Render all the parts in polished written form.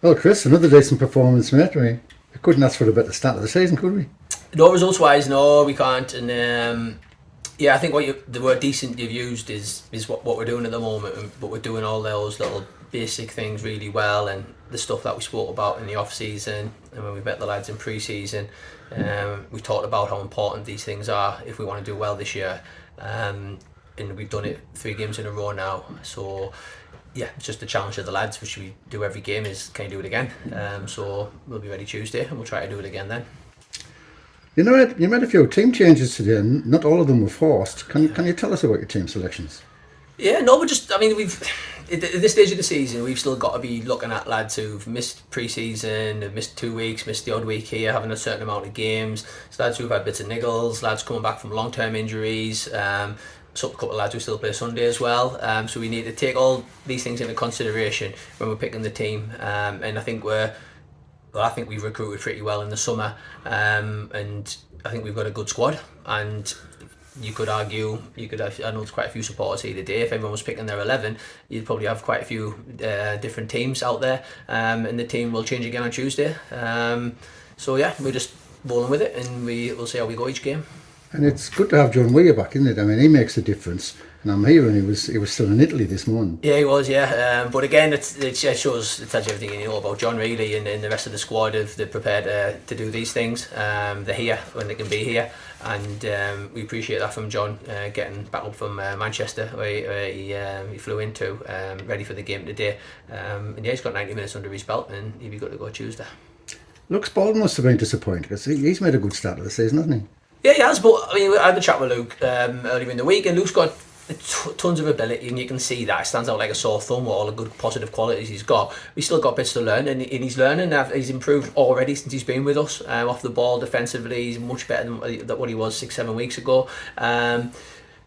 Well, Chris, another decent performance, mate. We couldn't ask for a better start of the season, could we? No, results wise, no, we can't. And yeah, I think the word decent you've used is what we're doing at the moment. But we're doing all those little basic things really well, and the stuff that we spoke about in the off season and when we met the lads in pre-season. We talked about how important these things are if we want to do well this year. And we've done it 3 games in a row now. So yeah, it's just a challenge to the lads, which we do every game, is can you do it again? So we'll be ready Tuesday and we'll try to do it again then. You know, you made a few team changes today, and not all of them were forced. Can you tell us about your team selections? Yeah, no, we've at this stage of the season, we've still got to be looking at lads who've missed pre-season, have missed 2 weeks, missed the odd week here, having a certain amount of games. So lads who've had bits of niggles, lads coming back from long-term injuries. So a couple of lads who still play Sunday as well. So we need to take all these things into consideration when we're picking the team. And I think we've recruited pretty well in the summer, and I think we've got a good squad. And you could argue, I know there's quite a few supporters here today. If everyone was picking their 11, you'd probably have quite a few different teams out there, and the team will change again on Tuesday. So yeah, we're just rolling with it, and we'll see how we go each game. And it's good to have John Weir back, isn't it? I mean, he makes a difference. And I'm hearing he was still in Italy this morning. Yeah, he was, yeah. But again, it tells you everything you know about John, really, and the rest of the squad. If they're prepared to do these things, they're here when they can be here. And we appreciate that from John, getting back up from Manchester, where he flew into, ready for the game today. And yeah, he's got 90 minutes under his belt, and he'll be good to go Tuesday. Luke Spalding must have been disappointed, because he's made a good start of the season, hasn't he? Yeah, he has, but I mean, I had a chat with Luke earlier in the week, and Luke's got tons of ability, and you can see that. It stands out like a sore thumb with all the good positive qualities he's got. We've still got bits to learn, and he's learning. He's improved already since he's been with us. Off the ball, defensively, he's much better than what he was 6-7 weeks ago. But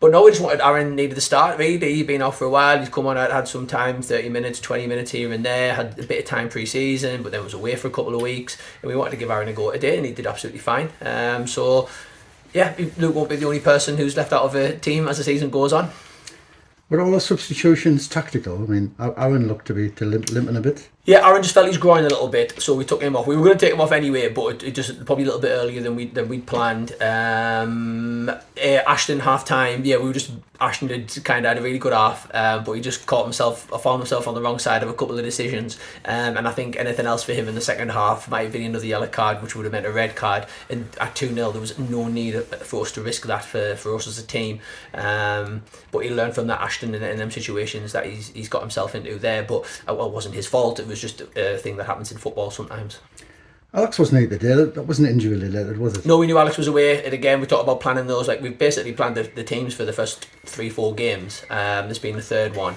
no, we just wanted Aaron needed to start, really. He'd been out for a while. He's come on, had some time, 30 minutes, 20 minutes here and there, had a bit of time pre-season, but then was away for a couple of weeks. And we wanted to give Aaron a go today, and he did absolutely fine. So yeah, Luke won't be the only person who's left out of a team as the season goes on. Were all the substitutions tactical? I mean, Aaron looked to be limping a bit. Yeah, Aaron just felt his groin a little bit, so we took him off. We were going to take him off anyway, but it just probably a little bit earlier than we'd planned. Ashton half time, yeah, Ashton had kind of had a really good half, but he just found himself on the wrong side of a couple of decisions. And I think anything else for him in the second half might have been another yellow card, which would have meant a red card. And at 2-0, there was no need for us to risk that for us as a team. But he learned from that, Ashton, in them situations that he's got himself into there. But it wasn't his fault. It was just a thing that happens in football sometimes. Alex wasn't here today. That wasn't injury related, was it? No, we knew Alex was away. And again, we talked about planning those. Like, we've basically planned the teams for the first 3-4 games. There's been the third one.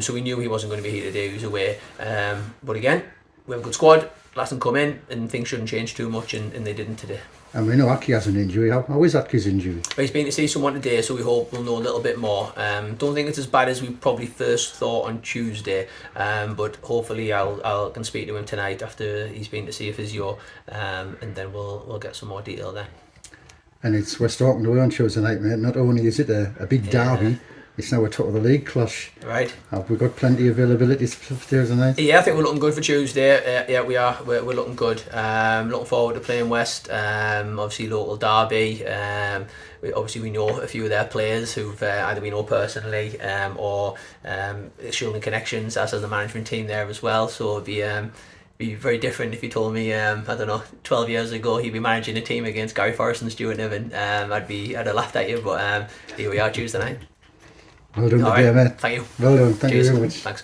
So we knew he wasn't going to be here today. He was away. But again, we have a good squad. Let them come in, and things shouldn't change too much, and they didn't today. And we know Aki has an injury. How is Aki's injury? But he's been to see someone today, so we hope we'll know a little bit more. Don't think it's as bad as we probably first thought on Tuesday, but hopefully I can speak to him tonight after he's been to see a physio, and then we'll get some more detail then. And we're starting away on Tuesday night, mate. Not only is it a big derby, it's now a top of the league clash. Right. Have we got plenty of availability for Thursday night? Yeah, I think we're looking good for Tuesday. Yeah, we are. We're looking good. Looking forward to playing West. Obviously, local derby. We know a few of their players who've either we know personally or Shildon connections, as the management team there as well. So it'd be very different if you told me, 12 years ago he'd be managing a team against Gary Forrest and Stuart Niven. I'd have laughed at you, but here we are Tuesday night. Well done today, mate. Thank you. Well done. Thank Cheers. you very much. Thanks.